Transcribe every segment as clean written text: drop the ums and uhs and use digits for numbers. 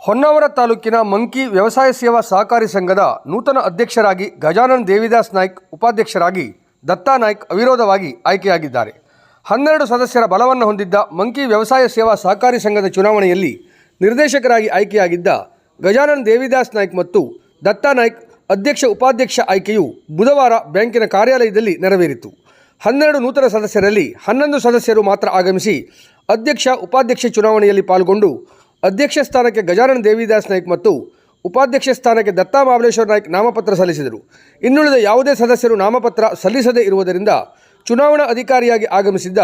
ಹೊನ್ನಾವರ ತಾಲೂಕಿನ ಮಂಕಿ ವ್ಯವಸಾಯ ಸೇವಾ ಸಹಕಾರಿ ಸಂಘದ ನೂತನ ಅಧ್ಯಕ್ಷರಾಗಿ ಗಜಾನನ್ ದೇವಿದಾಸ್ ನಾಯ್ಕ್, ಉಪಾಧ್ಯಕ್ಷರಾಗಿ ದತ್ತಾ ನಾಯ್ಕ್ ಅವಿರೋಧವಾಗಿ ಆಯ್ಕೆಯಾಗಿದ್ದಾರೆ. 12 ಸದಸ್ಯರ ಬಲವನ್ನು ಹೊಂದಿದ್ದ ಮಂಕಿ ವ್ಯವಸಾಯ ಸೇವಾ ಸಹಕಾರಿ ಸಂಘದ ಚುನಾವಣೆಯಲ್ಲಿ ನಿರ್ದೇಶಕರಾಗಿ ಆಯ್ಕೆಯಾಗಿದ್ದ ಗಜಾನನ್ ದೇವಿದಾಸ್ ನಾಯ್ಕ್ ಮತ್ತು ದತ್ತಾ ನಾಯ್ಕ್ ಅಧ್ಯಕ್ಷ ಉಪಾಧ್ಯಕ್ಷ ಆಯ್ಕೆಯು ಬುಧವಾರ ಬ್ಯಾಂಕಿನ ಕಾರ್ಯಾಲಯದಲ್ಲಿ ನೆರವೇರಿತು. 12 ನೂತನ ಸದಸ್ಯರಲ್ಲಿ 11 ಸದಸ್ಯರು ಮಾತ್ರ ಆಗಮಿಸಿ ಅಧ್ಯಕ್ಷ ಉಪಾಧ್ಯಕ್ಷ ಚುನಾವಣೆಯಲ್ಲಿ ಪಾಲ್ಗೊಂಡು ಅಧ್ಯಕ್ಷ ಸ್ಥಾನಕ್ಕೆ ಗಜಾನನ್ ದೇವಿದಾಸ್ ನಾಯ್ಕ್ ಮತ್ತು ಉಪಾಧ್ಯಕ್ಷ ಸ್ಥಾನಕ್ಕೆ ದತ್ತಾ ಮಹಾಬಲೇಶ್ವರ ನಾಯ್ಕ್ ನಾಮಪತ್ರ ಸಲ್ಲಿಸಿದರು. ಇನ್ನುಳಿದ ಯಾವುದೇ ಸದಸ್ಯರು ನಾಮಪತ್ರ ಸಲ್ಲಿಸದೇ ಇರುವುದರಿಂದ ಚುನಾವಣಾ ಅಧಿಕಾರಿಯಾಗಿ ಆಗಮಿಸಿದ್ದ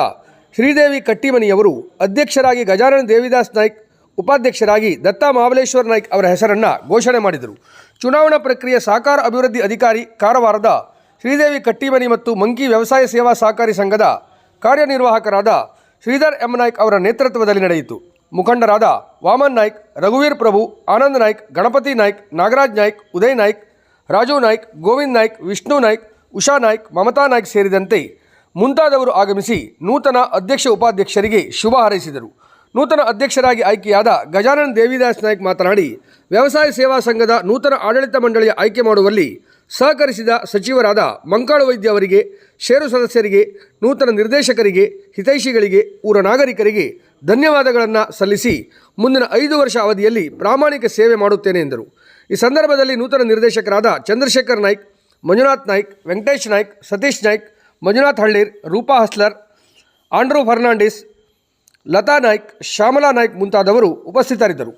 ಶ್ರೀದೇವಿ ಕಟ್ಟಿಮನಿಯವರು ಅಧ್ಯಕ್ಷರಾಗಿ ಗಜಾನನ್ ದೇವಿದಾಸ್ ನಾಯ್ಕ್, ಉಪಾಧ್ಯಕ್ಷರಾಗಿ ದತ್ತಾ ಮಹಾಬಲೇಶ್ವರ ನಾಯ್ಕ್ ಅವರ ಹೆಸರನ್ನು ಘೋಷಣೆ ಮಾಡಿದರು. ಚುನಾವಣಾ ಪ್ರಕ್ರಿಯೆ ಸಹಕಾರ ಅಭಿವೃದ್ಧಿ ಅಧಿಕಾರಿ ಕಾರವಾರದ ಶ್ರೀದೇವಿ ಕಟ್ಟಿಮನಿ ಮತ್ತು ಮಂಕಿ ವ್ಯವಸಾಯ ಸೇವಾ ಸಹಕಾರಿ ಸಂಘದ ಕಾರ್ಯನಿರ್ವಾಹಕರಾದ ಶ್ರೀಧರ್ ಎಂ ನಾಯ್ಕ್ ಅವರ ನೇತೃತ್ವದಲ್ಲಿ ನಡೆಯಿತು. ಮುಖಂಡರಾದ ವಾಮನ್ ನಾಯ್ಕ್, ರಘುವೀರ್ ಪ್ರಭು, ಆನಂದ್ ನಾಯ್ಕ್, ಗಣಪತಿ ನಾಯ್ಕ್, ನಾಗರಾಜ್ ನಾಯ್ಕ್, ಉದಯ್ ನಾಯ್ಕ್, ರಾಜು ನಾಯ್ಕ್, ಗೋವಿಂದ್ ನಾಯ್ಕ್, ವಿಷ್ಣು ನಾಯ್ಕ್, ಉಷಾ ನಾಯ್ಕ್, ಮಮತಾ ನಾಯ್ಕ್ ಸೇರಿದಂತೆ ಮುಂತಾದವರು ಆಗಮಿಸಿ ನೂತನ ಅಧ್ಯಕ್ಷ ಉಪಾಧ್ಯಕ್ಷರಿಗೆ ಶುಭ ಹಾರೈಸಿದರು. ನೂತನ ಅಧ್ಯಕ್ಷರಾಗಿ ಆಯ್ಕೆಯಾದ ಗಜಾನನ್ ದೇವಿದಾಸ್ ನಾಯ್ಕ್ ಮಾತನಾಡಿ, ವ್ಯವಸಾಯ ಸೇವಾ ಸಂಘದ ನೂತನ ಆಡಳಿತ ಮಂಡಳಿಯ ಆಯ್ಕೆ ಮಾಡುವಲ್ಲಿ ಸಹಕರಿಸಿದ ಸಚಿವರಾದ ಮಂಕಾಳು ವೈದ್ಯ ಅವರಿಗೆ, ಷೇರು ಸದಸ್ಯರಿಗೆ, ನೂತನ ನಿರ್ದೇಶಕರಿಗೆ, ಹಿತೈಷಿಗಳಿಗೆ, ಊರ ನಾಗರಿಕರಿಗೆ ಧನ್ಯವಾದಗಳನ್ನು ಸಲ್ಲಿಸಿ ಮುಂದಿನ 5 ವರ್ಷ ಅವಧಿಯಲ್ಲಿ ಪ್ರಾಮಾಣಿಕ ಸೇವೆ ಮಾಡುತ್ತೇನೆ ಎಂದರು. ಈ ಸಂದರ್ಭದಲ್ಲಿ ನೂತನ ನಿರ್ದೇಶಕರಾದ ಚಂದ್ರಶೇಖರ್ ನಾಯ್ಕ್, ಮಂಜುನಾಥ್ ನಾಯ್ಕ್, ವೆಂಕಟೇಶ್ ನಾಯ್ಕ್, ಸತೀಶ್ ನಾಯ್ಕ್, ಮಂಜುನಾಥ್ ಹಳ್ಳೀರ್, ರೂಪಾ ಹಸ್ಲರ್, ಆಂಡ್ರೂ ಫರ್ನಾಂಡಿಸ್, ಲತಾ ನಾಯ್ಕ್, ಶ್ಯಾಮಲಾ ನಾಯ್ಕ್ ಮುಂತಾದವರು ಉಪಸ್ಥಿತರಿದ್ದರು.